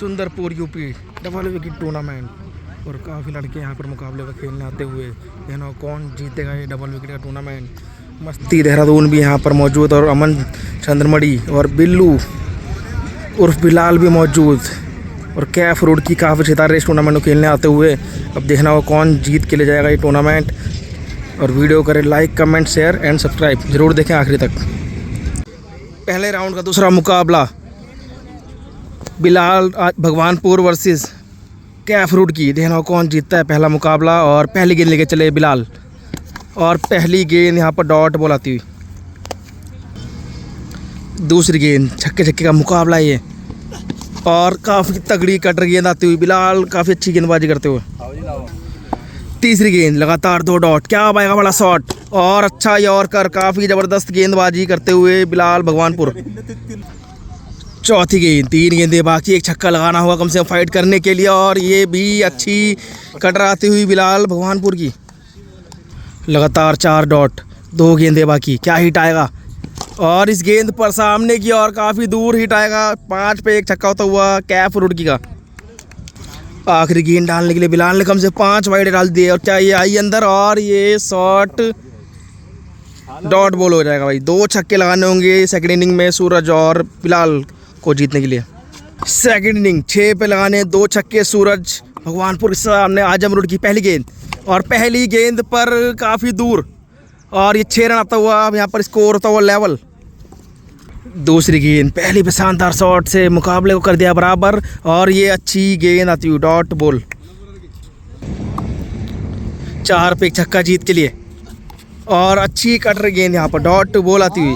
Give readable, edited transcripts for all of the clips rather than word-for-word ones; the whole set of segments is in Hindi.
Sundarpur UP double wicket tournament और काफ़ी लड़के यहाँ पर मुकाबले में खेलने आते हुए देखना कौन जीतेगा ये डबल विकेट का टूर्नामेंट। मस्ती देहरादून भी यहाँ पर मौजूद और अमन चंद्रमणि और बिल्लू उर्फ बिलाल भी मौजूद और कैफ रोड की काफ़ी सितारे इस टूर्नामेंट को खेलने आते हुए। अब देखना होगा कौन जीत के ले जाएगा ये टूर्नामेंट। और वीडियो करें like comment share and subscribe, ज़रूर देखें आखिरी तक। पहले राउंड का दूसरा मुकाबला बिलाल भगवानपुर वर्सेस कैफ रूट की। देखना होगा कौन जीतता है पहला मुकाबला। और पहली गेंद लेके चले बिलाल और पहली गेंद यहाँ पर डॉट बॉल आती हुई। दूसरी गेंद छक्के छक्के का मुकाबला ये और काफ़ी तगड़ी कटर गेंद आती हुई, बिलाल काफ़ी अच्छी गेंदबाजी करते हुए। तीसरी गेंद लगातार 2 डॉट, क्या आएगा बड़ा शॉट और अच्छा यॉर्कर, काफ़ी ज़बरदस्त गेंदबाजी करते हुए बिलाल भगवानपुर। चौथी गेंद, 3 गेंदें बाकी, एक छक्का लगाना होगा कम से कम फाइट करने के लिए और ये भी अच्छी कटर आती हुई बिलाल भगवानपुर की। लगातार 4 डॉट, 2 गेंदें बाकी, क्या हिट आएगा और इस गेंद पर सामने की और काफ़ी दूर हिट आएगा। 5 पे एक छक्का होता हुआ कैफ रुड़की का। आखिरी गेंद डालने के लिए बिलाल ने कम से 5 वाइड डाल दिए और क्या ये आई अंदर और ये शॉट डॉट बॉल हो जाएगा भाई। 2 छक्के लगाने होंगे सेकंड इनिंग में सूरज और बिलाल को जीतने के लिए। सेकंड इनिंग 6 पे लगाने 2 छक्के सूरज भगवानपुर के सामने। आजम रोड की पहली गेंद और पहली गेंद पर काफ़ी दूर और ये 6 रन आता हुआ। अब यहाँ पर स्कोर होता हुआ लेवल। दूसरी गेंद पहली पे शानदार शॉट से मुकाबले को कर दिया बराबर और ये अच्छी गेंद आती हुई डॉट बॉल। 4 पे एक छक्का जीत के लिए और अच्छी कटर गेंद यहाँ पर डॉट बॉल आती हुई।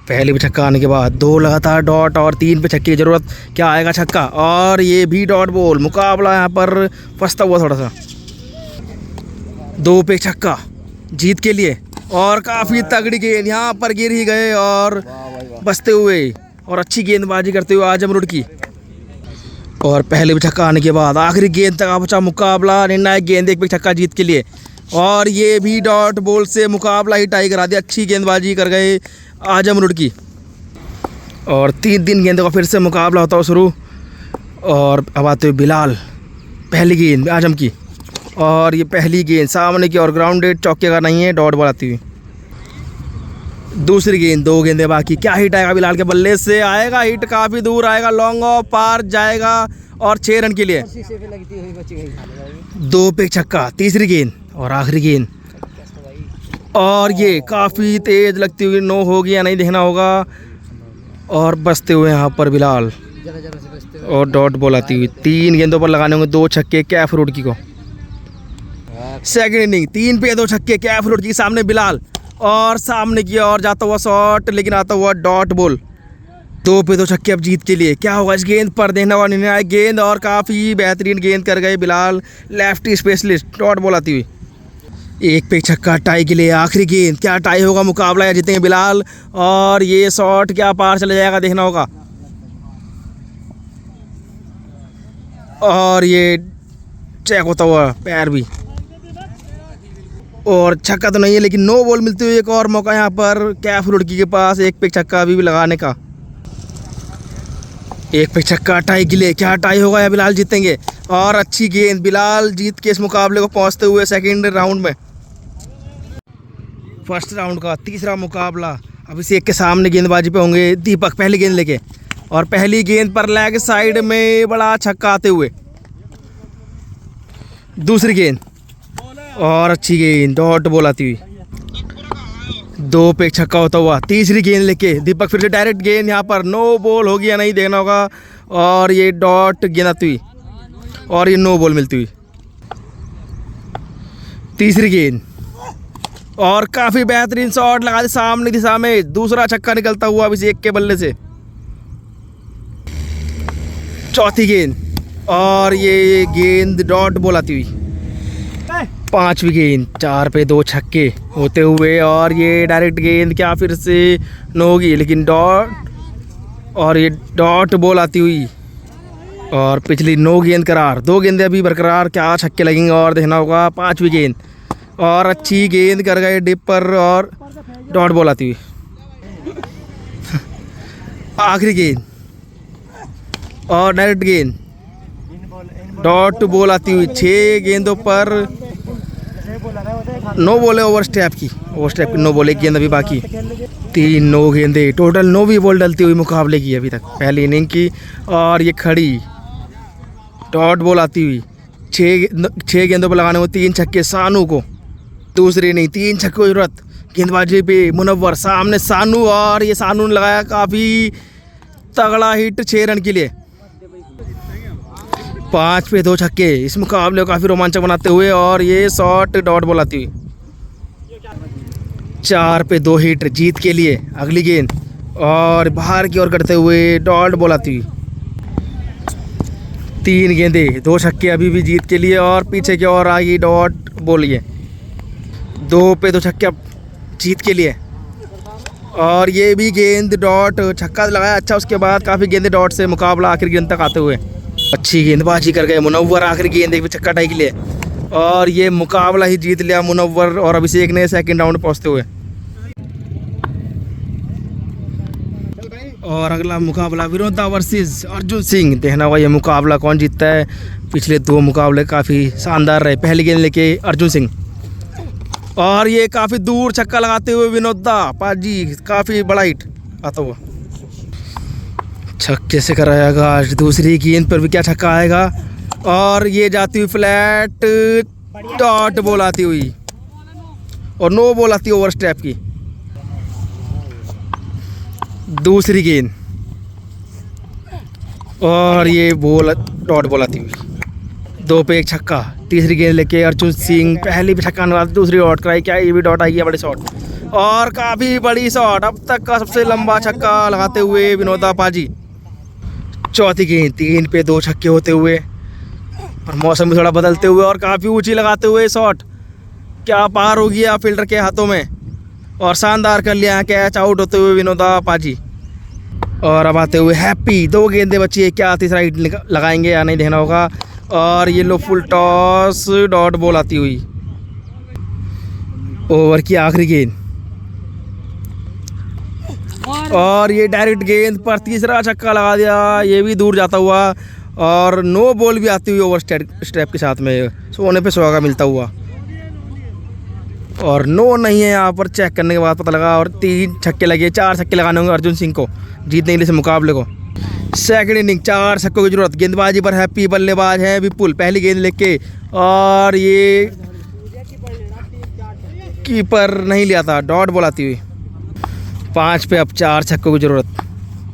पहले पे छक्का आने के बाद 2 लगातार डॉट और 3 पे छक्के की ज़रूरत, क्या आएगा छक्का और ये भी डॉट बॉल। मुकाबला यहाँ पर फंसता हुआ थोड़ा सा। 2 पे छक्का जीत के लिए और काफ़ी तगड़ी गेंद यहाँ पर गिर ही गए और बचते हुए और अच्छी गेंदबाजी करते हुए आजम रोड की। और पहले पे छक्का आने के बाद आखिरी गेंद तक पहुंचा मुकाबला। निर्णायक गेंद, 1 पे छक्का जीत के लिए और ये भी डॉट बॉल से मुकाबला ही टाई करा दिया। अच्छी गेंदबाजी कर गए आजम रोड की और 3 गेंदों का फिर से मुकाबला होता हुआ शुरू। और अब आते हुए बिलाल, पहली गेंद आजम की और ये पहली गेंद सामने की और ग्राउंडेड, चौके का नहीं है, डॉट बॉल आती हुई। दूसरी गेंद 2 गेंदें बाकी, क्या हिट आएगा बिलाल के बल्ले से, आएगा हिट, काफ़ी दूर आएगा, लॉन्ग ऑफ पार जाएगा और 6 रन के लिए। 2 पे छक्का, तीसरी गेंद और आखिरी गेंद और ये काफ़ी तेज़ लगती हुई, नो होगी या नहीं देखना होगा और बचते हुए यहाँ पर बिलाल और डॉट बॉल आती हुई। 3 गेंदों पर लगाने होंगे 2 छक्के कैफ रोड की को। सेकंड इनिंग 3 पे 2 छक्के कैफ रोड की सामने बिलाल और सामने की ओर जाता हुआ शॉट लेकिन आता हुआ डॉट बॉल। 2 पे 2 छक्के अब जीत के लिए, क्या होगा इस गेंद पर देखना हुआ। निर्णायक गेंद और काफ़ी बेहतरीन गेंद कर गए Bilal, lefty specialist, dot ball आती हुई। 1 पे छक्का टाई के लिए, आखिरी गेंद, क्या टाई होगा मुकाबला या जीतेंगे बिलाल और ये शॉट क्या पार चला जाएगा देखना होगा। और ये चेक होता हुआ पैर भी और छक्का तो नहीं है लेकिन नो बॉल मिलती हुई। एक और मौका यहाँ पर कैफ रुड़की के पास 1 पे छक्का अभी भी लगाने का। 1 पे छक्का टाई के लिए, क्या टाई होगा या बिलाल जीतेंगे और अच्छी गेंद, बिलाल जीत के इस मुकाबले को पहुँचते हुए सेकंड राउंड में। फर्स्ट राउंड का तीसरा मुकाबला अभिषेक के सामने गेंदबाजी पे होंगे दीपक, पहली गेंद लेके और पहली गेंद पर लेग साइड में बड़ा छक्का आते हुए। दूसरी गेंद और अच्छी गेंद, डॉट बॉल आती हुई। 2 पे छक्का होता हुआ, तीसरी गेंद लेके दीपक फिर से डायरेक्ट गेंद, यहाँ पर नो बॉल होगी या नहीं देखना होगा और ये डॉट गेंद आती हुई और ये नो बॉल मिलती हुई। तीसरी गेंद और काफ़ी बेहतरीन शॉट लगा दी सामने दिशा में, दूसरा छक्का निकलता हुआ अभिषेक के बल्ले से। चौथी गेंद और ये गेंद डॉट बॉल आती हुई। 5वीं गेंद, 4 पे 2 छक्के होते हुए और ये डायरेक्ट गेंद, क्या फिर से नो होगी लेकिन डॉट और ये डॉट बॉल आती हुई और पिछली 9 गेंद करार, 2 गेंदें अभी बरकरार, क्या छक्के लगेंगे और देखना होगा। 5वीं गेंद और अच्छी गेंद कर गए डिप पर और डॉट बॉल आती हुई। आखिरी गेंद और डायरेक्ट गेंद डॉट बॉल आती हुई 6 गेंदों पर 9 बॉलें ओवर स्टेप की 9 बॉल, एक गेंद अभी बाकी। 3 9 गेंदे टोटल 9 भी बॉल डलती हुई मुकाबले की अभी तक पहली इनिंग की। और ये खड़ी डॉट बॉल आती हुई 6 गेंदों पर लगाने को 3 छक्के सानू को। दूसरी इनिंग 3 छक्कों की जरूरत, गेंदबाजी पे मुनव्वर, सामने सानू, और ये सानू ने लगाया काफ़ी तगड़ा हिट 6 रन के लिए। 5 पे 2 छक्के इस मुकाबले को काफ़ी रोमांचक बनाते हुए। और ये शॉट डॉट बॉल आती हुई 4 पे 2 हिट जीत के लिए। अगली गेंद और बाहर की ओर करते हुए डॉट बॉल आती हुई 3 गेंदे 2 छक्के अभी भी जीत के लिए। और पीछे की ओर आ गई डॉट बॉल, ये 2 पे 2 छक्के अब जीत के लिए। और ये भी गेंद डॉट छक्का लगाया अच्छा, उसके बाद काफ़ी गेंदे डॉट से मुकाबला आखिरी गेंद तक आते हुए अच्छी गेंदबाजी कर गए मुनव्वर आखिरी गेंद पे छक्का टाई के लिए। और ये मुकाबला ही जीत लिया मुनव्वर और अभिषेक ने सेकंड राउंड पहुंचते हुए। और अगला मुकाबला विनोदा वर्सेस अर्जुन सिंह। देखना होगा ये मुकाबला कौन जीतता है। पिछले 2 मुकाबले काफ़ी शानदार रहे। पहली गेंद लेके अर्जुन सिंह और ये काफ़ी दूर छक्का लगाते हुए विनोदा पाजी, काफ़ी बड़ा हिट आता हुआ छक्के से कराएगा। दूसरी गेंद पर भी क्या छक्का आएगा। और ये जाती हुई फ्लैट डॉट बॉल आती हुई और 9 बॉल आती ओवर स्टेप की। दूसरी गेंद और ये बॉल डॉट बॉल आती हुई 2 पे 1 छक्का। तीसरी गेंद लेके अर्जुन सिंह पहली भी छक्का लगा, दूसरी डॉट कराई, क्या ये भी डॉट आई है, बड़ी शॉट और काफ़ी बड़ी शॉट, अब तक का सबसे लंबा छक्का लगाते हुए विनोदा पाजी। चौथी गेंद 3 पे 2 छक्के होते हुए और मौसम भी थोड़ा बदलते हुए और काफ़ी ऊंची लगाते हुए शॉट, क्या पार हो गया फील्डर के हाथों में और शानदार कर लिया कैच आउट होते हुए विनोदा पाजी। और अब आते हुए हैप्पी, 2 गेंदे बची है, क्या तीसरा हिट लगाएंगे या नहीं देखना होगा। और ये लो फुल टॉस डॉट बॉल आती हुई ओवर की आखिरी गेंद और ये डायरेक्ट गेंद पर तीसरा छक्का लगा दिया, ये भी दूर जाता हुआ। और 9 बॉल भी आती हुई ओवर स्टेप के साथ में, सोने पे सुहागा मिलता हुआ। और 9 नहीं है यहाँ पर, चेक करने के बाद पता लगा। और 3 छक्के लगे, 4 छक्के लगाने होंगे अर्जुन सिंह को जीतने के लिए इस मुकाबले को। सेकंड इनिंग 4 छक्कों की जरूरत, गेंदबाजी पर हैप्पी, बल्लेबाज है विपुल। पहली गेंद लेके और ये कीपर नहीं लिया था, डॉट बॉल आती हुई 5 पे अब 4 छक्कों की जरूरत।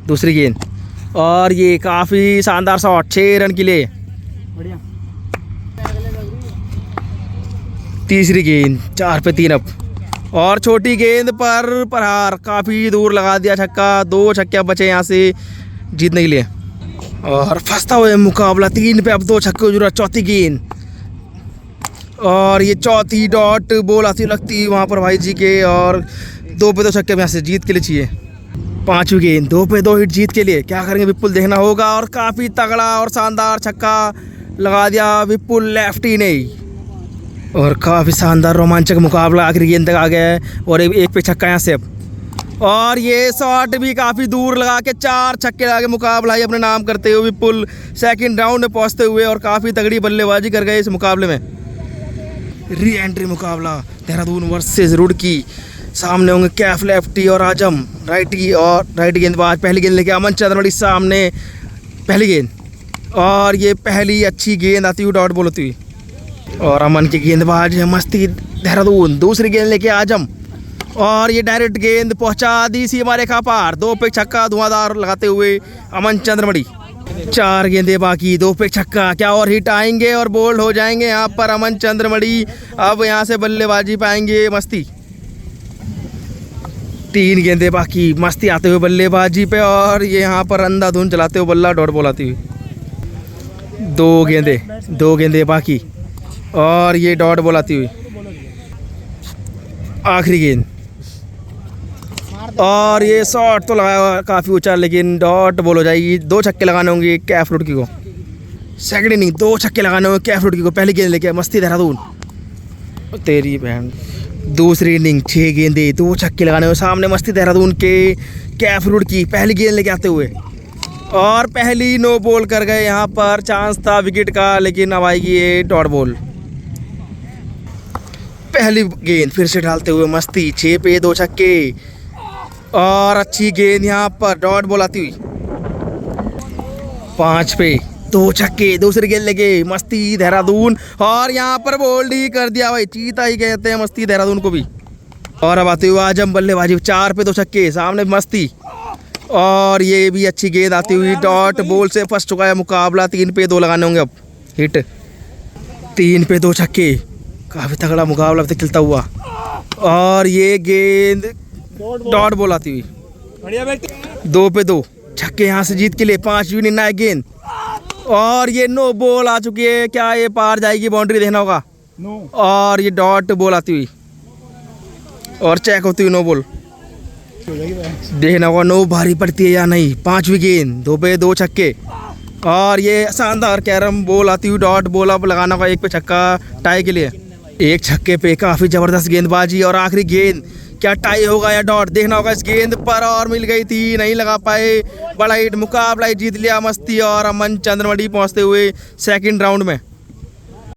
दूसरी गेंद और ये काफ़ी शानदार शॉट 6 रन के लिए। तीसरी गेंद 4 पे 3 अब और छोटी गेंद पर प्रहार, काफ़ी दूर लगा दिया छक्का। 2 छक्के बचे यहाँ से जीतने के लिए और फंसता हुआ मुकाबला। 3 पे अब 2 छक्के की जरूरत। चौथी गेंद और ये चौथी डॉट बॉल आती लगती वहाँ पर भाई जी के। और 2 पे 2 छक्के यहाँ से जीत के लिए चाहिए। 5वीं गेंद 2 पे 2 हिट जीत के लिए, क्या करेंगे विपुल देखना होगा। और काफ़ी तगड़ा और शानदार छक्का लगा दिया विपुल लेफ्टी ने और काफ़ी शानदार रोमांचक मुकाबला आखिरी गेंद तक आ गया है। और 1 पे छक्का यहाँ से अब और ये शॉट भी काफ़ी दूर लगा के 4 छक्के लगा के मुकाबला ही अपने नाम करते हुए विपुल सेकंड राउंड में पहुंचते हुए और काफ़ी तगड़ी बल्लेबाजी कर गए इस मुकाबले में। री एंट्री मुकाबला देहरादून वर्सेस रुड़की। सामने होंगे कैफ लेफ्टी और आजम राइटी और राइट गेंदबाज। पहली गेंद लेके अमन चंद्रमणि सामने, पहली गेंद और ये पहली अच्छी गेंद आती हुई डॉट बॉल होती हुई और अमन की गेंदबाज है मस्ती देहरादून। दूसरी गेंद लेके आजम और ये डायरेक्ट गेंद पहुंचा दी सीमा रेखा पार। 2 पे छक्का धुआंधार लगाते हुए अमन चंद्रमणि। 4 गेंदे बाकी, 2 पे छक्का, क्या और हिट आएंगे और बोल्ड हो जाएंगे यहाँ पर अमन चंद्रमणि। अब यहाँ से बल्लेबाजी पाएंगे मस्ती। 3 गेंदे बाकी, मस्ती आते हुए बल्लेबाजी पे और ये यहाँ पर अंधाधुन चलाते हुए बल्ला डॉट बॉल आती हुई। 2 गेंदे बाकी और ये डॉट बॉल आती हुई आखिरी गेंद और ये शॉट तो लगाया काफ़ी ऊंचा लेकिन डॉट बॉल हो जाएगी। 2 छक्के लगाने होंगे कैफ रुड़की को। सेकंड इनिंग 2 छक्के लगाने होंगे कैफ रुड़की को। पहली गेंद लेके मस्ती देहरादून तेरी बहन। दूसरी इनिंग 6 गेंदे 2 छक्के लगाने हुए सामने मस्ती देहरादून के कैफ रुड़की। पहली गेंद लेके आते हुए और पहली नो बॉल कर गए। यहाँ पर चांस था विकेट का, लेकिन अब आएगी ये डॉट बॉल। पहली गेंद फिर से डालते हुए मस्ती, 6 पे 2 छक्के और अच्छी गेंद यहाँ पर डॉट बॉल आती हुई। 5 पे 2 छक्के, दूसरी गेंद लगे मस्ती देहरादून और यहाँ पर बोल्ड ही कर दिया भाई, चीता ही कहते हैं मस्ती देहरादून को भी। और अब आते हुए आजम बल्लेबाजी, 4 पे 2 छक्के, सामने मस्ती और ये भी अच्छी गेंद आती हुई डॉट बॉल से फंस चुका है मुकाबला। 3 पे 2 लगाने होंगे अब हिट। 3 पे 2 छक्के, काफ़ी तगड़ा मुकाबला अब तक चलता हुआ और ये गेंद डॉट बॉल आती हुई। 2 पे 2 छक्के यहाँ से जीत के लिए 5वीं निर्णायक गेंद और ये नो बॉल आ चुकी है। क्या ये पार जाएगी बाउंड्री, देखना होगा। और ये डॉट बॉल आती हुई और चेक होती हुई नो बॉल, देखना होगा नो भारी पड़ती है या नहीं। 5वीं गेंद, 2 पे 2 छक्के और ये शानदार कैरम बॉल आती हुई डॉट बॉल। अब लगाना होगा 1 पे छक्का टाई के लिए। 1 छक्के पे काफ़ी ज़बरदस्त गेंदबाजी और आखिरी गेंद, क्या टाई होगा या डॉट, देखना होगा इस गेंद पर। और मिल गई थी, नहीं लगा पाए। बड़ा हिट, मुकाबला जीत लिया मस्ती और अमन चंद्रमणि पहुंचते हुए सेकंड राउंड में।